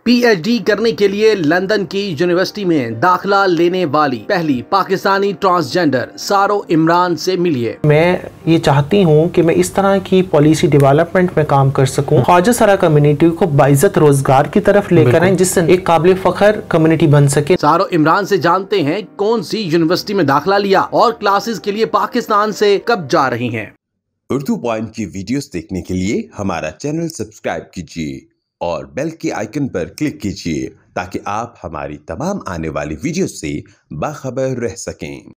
PhD करने के लिए लंदन की यूनिवर्सिटी में दाखिला लेने वाली पहली पाकिस्तानी ट्रांसजेंडर सारो इमरान से मिलिए। मैं ये चाहती हूँ कि मैं इस तरह की पॉलिसी डेवलपमेंट में काम कर सकूँ, ख्वाजा सरा कम्युनिटी को बाइज्जत रोजगार की तरफ लेकर आए, जिससे एक काबिल फख्र कम्युनिटी बन सके। सारो इमरान से जानते हैं कौन सी यूनिवर्सिटी में दाखिला लिया और क्लासेस के लिए पाकिस्तान से कब जा रही हैं। उर्दू पॉइंट की वीडियोस देखने के लिए हमारा चैनल सब्सक्राइब कीजिए और बेल के आइकन पर क्लिक कीजिए ताकि आप हमारी तमाम आने वाली वीडियो से बाखबर रह सकें।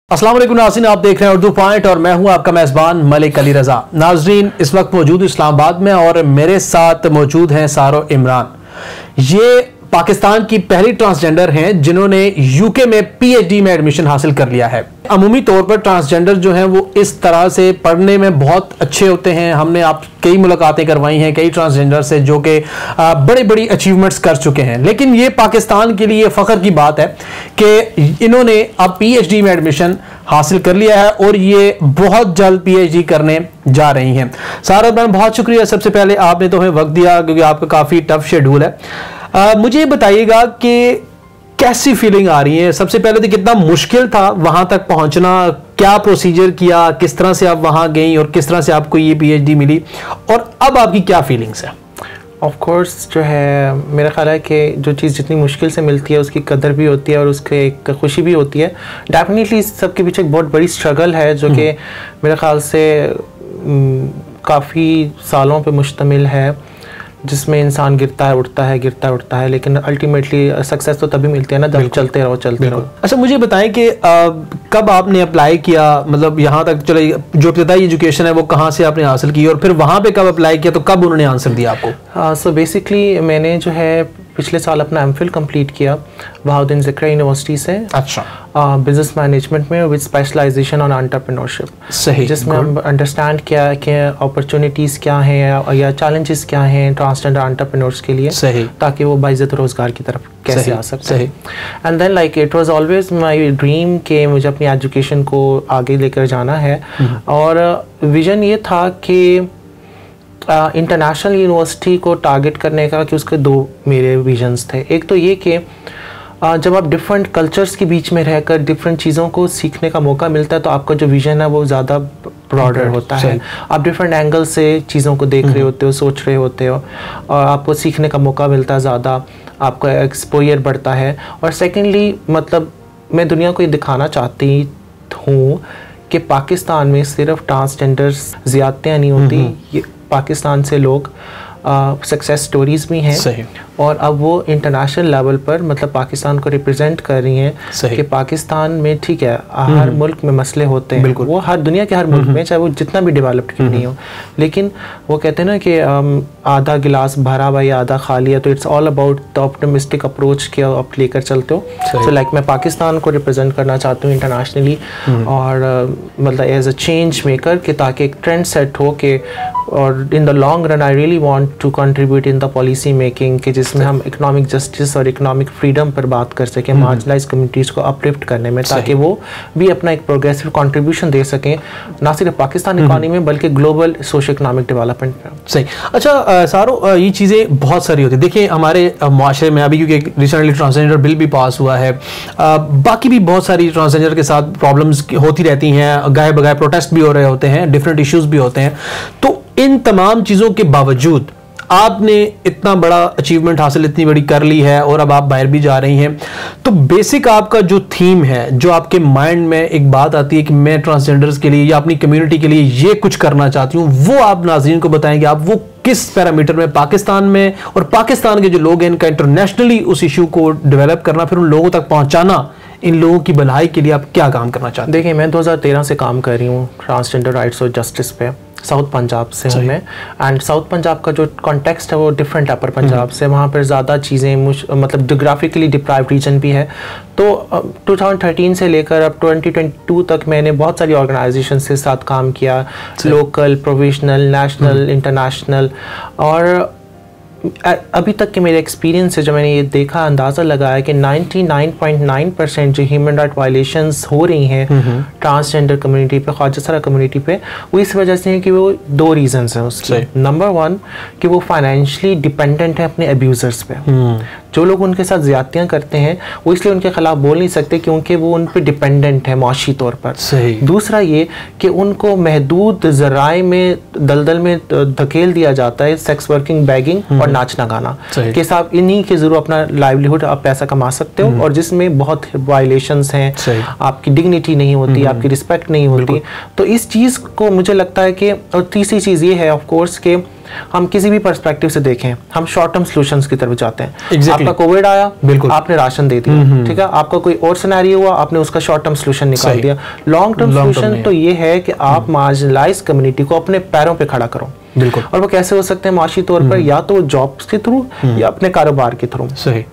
अस्सलाम वालेकुम नाज़रीन, आप देख रहे हैं उर्दू पॉइंट और मैं हूं आपका मेज़बान मलिक अली रज़ा। नाज़रीन, इस वक्त मौजूद इस्लामाबाद में और मेरे साथ मौजूद हैं सारो इमरान। ये पाकिस्तान की पहली ट्रांसजेंडर हैं जिन्होंने यूके में पीएचडी में एडमिशन हासिल कर लिया है। अमूमी तौर पर ट्रांसजेंडर जो हैं वो इस तरह से पढ़ने में बहुत अच्छे होते हैं। हमने आप कई मुलाकातें करवाई हैं कई ट्रांसजेंडर से जो कि बड़ी बड़ी अचीवमेंट्स कर चुके हैं, लेकिन ये पाकिस्तान के लिए फ़ख्र की बात है कि इन्होंने अब पीएचडी में एडमिशन हासिल कर लिया है और ये बहुत जल्द पीएचडी करने जा रही हैं। सारा मैम, बहुत शुक्रिया। सबसे पहले आपने तो हमें वक्त दिया क्योंकि आपका काफ़ी टफ शेड्यूल है। मुझे बताइएगा कि कैसी फीलिंग आ रही है। सबसे पहले तो कितना मुश्किल था वहां तक पहुंचना, क्या प्रोसीजर किया, किस तरह से आप वहां गई और किस तरह से आपको ये पीएचडी मिली, और अब आपकी क्या फीलिंग्स है? ऑफ कोर्स जो है, मेरा ख्याल है कि जो चीज़ जितनी मुश्किल से मिलती है उसकी कदर भी होती है और उसके एक खुशी भी होती है। डेफिनेटली इस सब के पीछे एक बहुत बड़ी स्ट्रगल है जो कि मेरे ख्याल से काफ़ी सालों पे मुश्तमिल है, जिसमें इंसान गिरता है उठता है, लेकिन अल्टीमेटली सक्सेस तो तभी मिलती है ना जब चलते रहो। अच्छा, मुझे बताएं कि कब आपने अप्लाई किया, मतलब यहाँ तक चले जो इब्तिदाई एजुकेशन है वो कहाँ से आपने हासिल की और फिर वहाँ पे कब अप्लाई किया, तो कब उन्होंने आंसर दिया आपको? सो बेसिकली मैंने जो है पिछले साल अपना एमफिल कंप्लीट किया बहाउद्दीन ज़िक्रा यूनिवर्सिटी से। अच्छा। बिजनेस मैनेजमेंट में विद स्पेशलाइजेशन ऑन एंटरप्रेन्योरशिप। सही। जिसमें हम अंडरस्टैंड किया कि अपॉर्चुनिटीज़ क्या हैं या चैलेंजेस क्या हैं ट्रांसजेंडर एंटरप्रेन्योर्स के लिए। सही। ताकि वो बाइज्जत रोज़गार की तरफ कैसे आ सकते हैं। सही। And then like it was always my dream कि मुझे अपनी एजुकेशन को आगे लेकर जाना है, और विजन ये था कि इंटरनेशनल यूनिवर्सिटी को टारगेट करने का, कि उसके दो मेरे विजन्स थे। एक तो ये कि जब आप डिफरेंट कल्चर्स के बीच में रहकर डिफरेंट चीज़ों को सीखने का मौका मिलता है तो आपका जो विजन है वो ज़्यादा ब्रॉडर होता है। आप डिफरेंट एंगल से चीज़ों को देख रहे होते हो, सोच रहे होते हो, और आपको सीखने का मौका मिलता है ज़्यादा, आपका एक्सपोजर बढ़ता है। और सेकेंडली मतलब मैं दुनिया को ये दिखाना चाहती हूँ कि पाकिस्तान में सिर्फ ट्रांसजेंडर्स ज़्यादतियाँ नहीं होती, ये पाकिस्तान से लोग सक्सेस स्टोरीज भी हैं। सही। और अब वो इंटरनेशनल लेवल पर मतलब पाकिस्तान को रिप्रेजेंट कर रही हैं कि पाकिस्तान में ठीक है हर मुल्क में मसले होते हैं, वो हर दुनिया के हर मुल्क में, चाहे वो जितना भी डेवलप्ड क्यों नहीं हो, लेकिन वो कहते हैं ना कि आधा गिलास भरा हुआ या आधा खाली है, तो it's all about the optimistic approach के आप लेकर चलते हो। तो लाइक मैं पाकिस्तान को रिप्रेजेंट करना चाहती हूँ इंटरनेशनली, और मतलब एज अ चेंज मेकर, कि ताकि एक ट्रेंड सेट हो कि, और in the long run I really want to contribute in the policy making, कि जिसमें हम इकोनॉमिक जस्टिस और इकोनॉमिक फ्रीडम पर बात कर सकें, मार्जिनलाइज कम्युनिटीज़ को अपलिफ्ट करने में, ताकि वो भी अपना एक प्रोग्रेसिव कंट्रीब्यूशन दे सकें, ना सिर्फ पाकिस्तान इकोनॉमी में बल्कि ग्लोबल सोशो इकोनॉमिक डेवलपमेंट में। सही। अच्छा सारो, ये चीज़ें बहुत सारी होती है। देखिए हमारे माशरे में अभी क्योंकि रिसेंटली ट्रांसजेंडर बिल भी पास हुआ है, बाकी भी बहुत सारी ट्रांसजेंडर के साथ प्रॉब्लम्स होती रहती हैं, गाए बगाए प्रोटेस्ट भी हो रहे होते हैं, डिफरेंट इश्यूज़ भी होते हैं। तो इन तमाम चीज़ों के बावजूद आपने इतना बड़ा अचीवमेंट हासिल इतनी बड़ी कर ली है और अब आप बाहर भी जा रही हैं, तो बेसिक आपका जो थीम है, जो आपके माइंड में एक बात आती है कि मैं ट्रांसजेंडर्स के लिए या अपनी कम्युनिटी के लिए ये कुछ करना चाहती हूँ, वो आप नाज़रीन को बताएंगे आप वो किस पैरामीटर में पाकिस्तान में और पाकिस्तान के जो लोग हैं इनका इंटरनेशनली उस इशू को डेवलप करना, फिर उन लोगों तक पहुँचाना, इन लोगों की भलाई के लिए आप क्या काम करना चाहते हैं? देखिए मैं 2013 से काम कर रही हूँ ट्रांसजेंडर राइट्स और जस्टिस पे। साउथ पंजाब से हूँ मैं, एंड साउथ पंजाब का जो कॉन्टेक्स्ट है वो डिफरेंट है अपर पंजाब से। वहाँ पर ज़्यादा चीज़ें मतलब जोग्राफिकली डिप्राइव्ड रीजन भी है। तो 2013 से लेकर अब 2022 तक मैंने बहुत सारी ऑर्गेनाइजेशन के साथ काम किया, लोकल, प्रोविजनल, नेशनल, इंटरनेशनल, और अभी तक के मेरे एक्सपीरियंस से जो मैंने ये देखा, अंदाज़ा लगाया कि 99.9% जो ह्यूमन राइट वायलेशंस हो रही हैं ट्रांसजेंडर कम्युनिटी पे, ख्वाजा कम्युनिटी पे, वो इस वजह से है कि वो 2 रीज़न्स हैं उसके। नंबर 1 कि वो फाइनेंशियली डिपेंडेंट है अपने अब्यूज़र्स पे। जो लोग उनके साथ ज़्यादतियाँ करते हैं वो इसलिए उनके ख़िलाफ़ बोल नहीं सकते क्योंकि वो उन पर डिपेंडेंट है माशी तौर पर। दूसरा ये कि उनको महदूद ज़राए में दलदल में धकेल दिया जाता है, सेक्स वर्किंग, बैगिंग और नाचना गाना के साथ। इन्हीं के ज़रूर अपना लाइवलीहुड आप पैसा कमा सकते हो, और जिसमें बहुत वायलेशंस हैं, आपकी डिग्निटी नहीं होती, आपकी रिस्पेक्ट नहीं होती। तो इस चीज़ को मुझे लगता है कि, और तीसरी चीज़ ये है ऑफ कोर्स कि हम किसी भी पर्सपेक्टिव से देखें, हम शॉर्ट टर्म सॉल्यूशंस की तरफ जाते हैं। आपका कोविड आया, बिल्कुल आपने राशन दे दिया, ठीक है, आपका कोई और सिनेरियो हुआ, आपने उसका शॉर्ट टर्म सॉल्यूशन निकाल दिया। लॉन्ग टर्म सॉल्यूशन तो ये है कि आप मार्जिनलाइज कम्युनिटी को अपने पैरों पे खड़ा करो। बिल्कुल। और वो कैसे हो सकते हैं माशी तौर पर, या तो जॉब्स के थ्रू या अपने कारोबार के थ्रू। सही।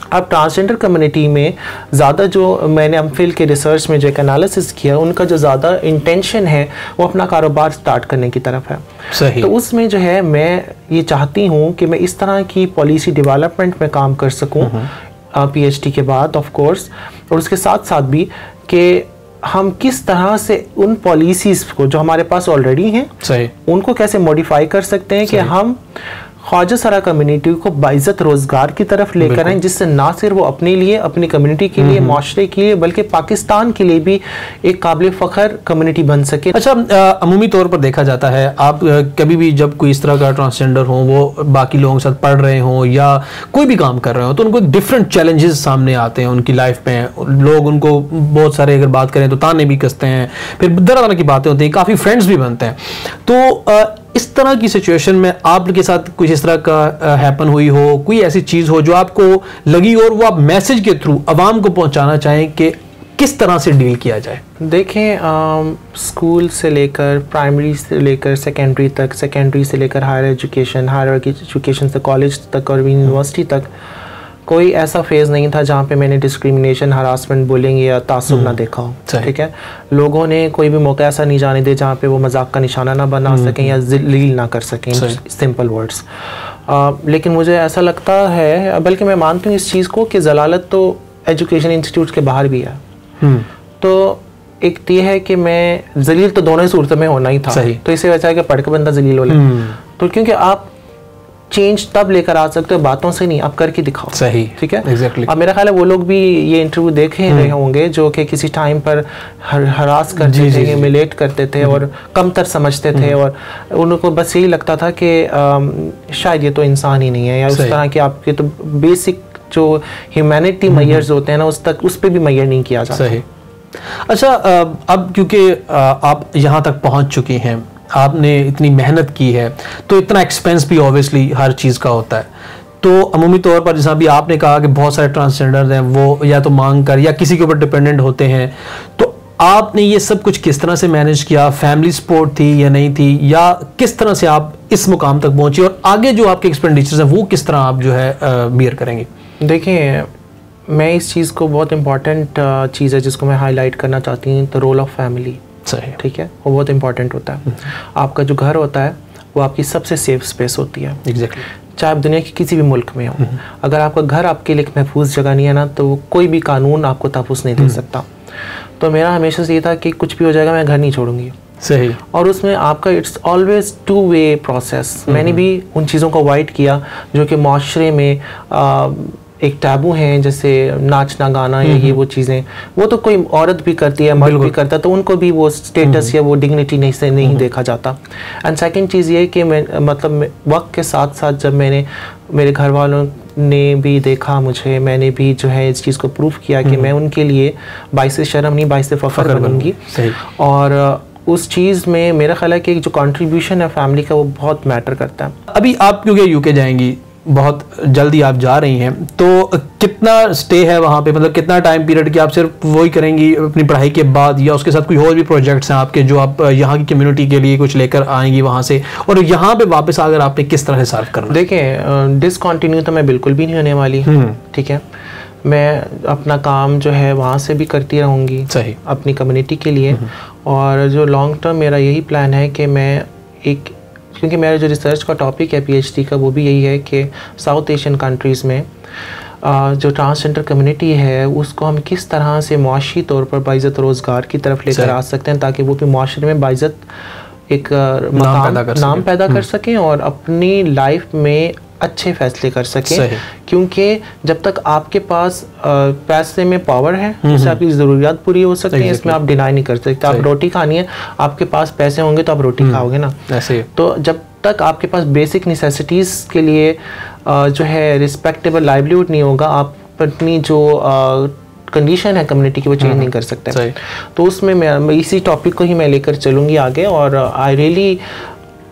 अब ट्रांसजेंडर कम्युनिटी में ज़्यादा जो मैंने एमफिल के रिसर्च में जो एक एनालिसिस किया, उनका जो ज़्यादा इंटेंशन है वो अपना कारोबार स्टार्ट करने की तरफ है। सही। तो उसमें जो है मैं ये चाहती हूँ कि मैं इस तरह की पॉलिसी डेवलपमेंट में काम कर सकूँ PhD के बाद ऑफ कोर्स, और उसके साथ साथ भी कि हम किस तरह से उन पॉलिसीज़ को जो हमारे पास ऑलरेडी हैं, सही, उनको कैसे मॉडिफाई कर सकते हैं कि हम ख्वाजा सरा कम्युनिटी को बाइज़्ज़त रोज़गार की तरफ लेकर आएँ, जिससे ना सिर्फ वो अपने लिए, अपनी कम्युनिटी के लिए, माशरे के लिए, बल्कि पाकिस्तान के लिए भी एक काबिल फ़ख्र कम्युनिटी बन सके। अच्छा, अमूमी तौर पर देखा जाता है, आप कभी भी जब कोई इस तरह का ट्रांसजेंडर हो, वो बाकी लोगों के साथ पढ़ रहे हों या कोई भी काम कर रहे हो, तो उनको डिफरेंट चैलेंजेस सामने आते हैं उनकी लाइफ में। लोग उनको बहुत सारे, अगर बात करें तो ताने भी कसते हैं, फिर तरह तरह की बातें होती हैं, काफ़ी फ्रेंड्स भी बनते हैं। तो इस तरह की सिचुएशन में आपके साथ कुछ इस तरह का हैपन हुई हो, कोई ऐसी चीज़ हो जो आपको लगी और वो आप मैसेज के थ्रू आवाम को पहुंचाना चाहें कि किस तरह से डील किया जाए? देखें, स्कूल से लेकर, प्राइमरी से लेकर सेकेंडरी तक, सेकेंडरी से लेकर हायर एजुकेशन से कॉलेज तक और यूनिवर्सिटी तक कोई ऐसा फेज़ नहीं था जहाँ पे मैंने डिस्क्रिमिनेशन, हरासमेंट, बुलिंग या तासुब ना देखा हो। ठीक है, लोगों ने कोई भी मौका ऐसा नहीं जाने दे जहाँ पे वो मजाक का निशाना ना बना सकें या ज़लील ना कर सकें, सिंपल वर्ड्स। लेकिन मुझे ऐसा लगता है, बल्कि मैं मानती हूँ इस चीज़ को, कि ज़लालत तो एजुकेशन इंस्टीट्यूट के बाहर भी है। तो एक ये है कि मैं जलील तो दोनों ही सूरतों में होना ही था, तो इसे वजह है कि पढ़ के बंदा जलील हो ले। तो क्योंकि आप चेंज तब लेकर आ सकते हो बातों से नहीं, आप करके दिखाओ। सही, ठीक है, एग्जैक्टली। अब मेरा ख्याल है वो लोग भी ये इंटरव्यू देखे रहे होंगे जो कि किसी टाइम पर हरास करते थे, ह्यूमिलेट करते थे और कमतर समझते थे, और उनको बस यही लगता था कि शायद ये तो इंसान ही नहीं है, या उस तरह के आपके तो बेसिक जो ह्यूमैनिटी मेजर्स होते हैं ना, उस पर भी मेजर नहीं किया जाता। सही। अच्छा, अब क्योंकि आप यहाँ तक पहुँच चुकी हैं, आपने इतनी मेहनत की है, तो इतना एक्सपेंस भी ऑब्वियसली हर चीज़ का होता है। तो अमूमी तौर पर जैसा भी आपने कहा कि बहुत सारे ट्रांसजेंडर हैं वो या तो मांग कर या किसी के ऊपर डिपेंडेंट होते हैं, तो आपने ये सब कुछ किस तरह से मैनेज किया? फैमिली सपोर्ट थी या नहीं थी, या किस तरह से आप इस मुकाम तक पहुँचे, और आगे जो आपके एक्सपेंडिचर्स हैं वो किस तरह आप जो है बियर करेंगे? देखिए, मैं इस चीज़ को, बहुत इंपॉर्टेंट चीज़ है जिसको मैं हाईलाइट करना चाहती हूँ, तो रोल ऑफ फैमिली। सही, ठीक है, वो बहुत इंपॉर्टेंट होता है। आपका जो घर होता है वो आपकी सबसे सेफ स्पेस होती है। एग्जैक्टली। चाहे आप दुनिया के किसी भी मुल्क में हो, अगर आपका घर आपके लिए एक महफूज जगह नहीं है ना, तो कोई भी कानून आपको तहफ़्फ़ुज़ नहीं दे सकता। तो मेरा हमेशा से ये था कि कुछ भी हो जाएगा, मैं घर नहीं छोड़ूंगी। सही। और उसमें आपका इट्स ऑलवेज 2 वे प्रोसेस। मैंने भी उन चीज़ों को अवॉइड किया जो कि माशरे में एक टैबू हैं, जैसे नाचना गाना या ये वो चीज़ें, वो तो कोई औरत भी करती है, मर्द भी करता है, तो उनको भी वो स्टेटस या वो डिग्निटी नहीं देखा जाता। एंड सेकंड चीज़ ये कि मैं, मतलब वक्त के साथ साथ जब मेरे घर वालों ने भी देखा मुझे, मैंने भी जो है इस चीज़ को प्रूफ किया कि मैं उनके लिए बाइस शर्म नहीं, बाइस फ़ख्र बनूंगी। और उस चीज़ में मेरा ख्याल है कि जो कंट्रीब्यूशन है फैमिली का, वो बहुत मैटर करता है। अभी आप क्योंकि यूके जाएंगी, बहुत जल्दी आप जा रही हैं, तो कितना स्टे है वहाँ पे, मतलब कितना टाइम पीरियड की आप सिर्फ वही करेंगी अपनी पढ़ाई के बाद, या उसके साथ कोई और भी प्रोजेक्ट्स हैं आपके जो आप यहाँ की कम्युनिटी के लिए कुछ लेकर आएंगी वहाँ से, और यहाँ पे वापस आकर आपने किस तरह से सर्व करना? देखिए, डिसकंटिन्यू तो मैं बिल्कुल भी नहीं होने वाली। ठीक है, मैं अपना काम जो है वहाँ से भी करती रहूँगी। सही। अपनी कम्युनिटी के लिए। और जो लॉन्ग टर्म मेरा यही प्लान है कि मैं एक क्योंकि मेरा जो रिसर्च का टॉपिक है PhD का वो भी यही है कि साउथ एशियन कंट्रीज़ में जो ट्रांसजेंडर कम्युनिटी है उसको हम किस तरह से मुआशी तौर पर बाइज़्ज़त रोज़गार की तरफ लेकर आ सकते हैं, ताकि वो भी मुआशरे में बाइज़्ज़त एक नाम पैदा कर सकें और अपनी लाइफ में अच्छे फैसले कर सकें। क्योंकि जब तक आपके पास पैसे में पावर है जिससे आपकी ज़रूरियात पूरी हो सकती है, इसमें आप डिनाई नहीं कर सकते। आप रोटी खानी है, आपके पास पैसे होंगे तो आप रोटी खाओगे ना। तो जब तक आपके पास बेसिक नेसेसिटीज़ के लिए जो है रिस्पेक्टेबल लाइवलीहुड नहीं होगा, आप अपनी जो कंडीशन है कम्युनिटी की वो चेंज नहीं कर सकते। तो उसमें मैं इसी टॉपिक को ही मैं लेकर चलूँगी आगे। और आई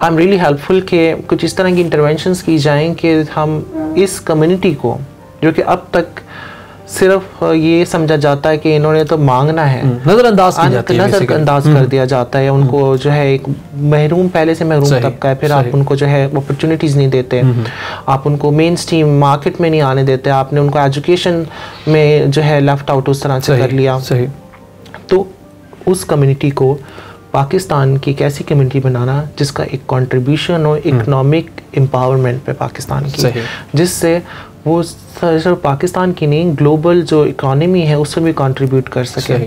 एम रियली हेल्पफुल कि कुछ इस तरह की इंटरवेंशंस की जाएं कि हम इस कम्युनिटी को, जो कि अब तक सिर्फ ये समझा जाता है कि इन्होंने तो मांगना है, नज़रअंदाज कर दिया जाता है। उनको जो है एक महरूम, पहले से महरूम तबका है, फिर आप उनको जो है अपॉर्चुनिटीज़ नहीं देते, आप उनको मेन स्ट्रीम मार्केट में नहीं आने देते, आपने उनको एजुकेशन में जो है लेफ्ट आउट उस तरह से कर लिया। तो उस कम्युनिटी को पाकिस्तान की एक ऐसी कम्युनिटी बनाना जिसका एक कंट्रीब्यूशन हो इकोनॉमिक एम्पावरमेंट पे पाकिस्तान की, जिससे वो सिर्फ पाकिस्तान की नहीं ग्लोबल जो इकोनॉमी है उसमें भी कंट्रीब्यूट कर सके।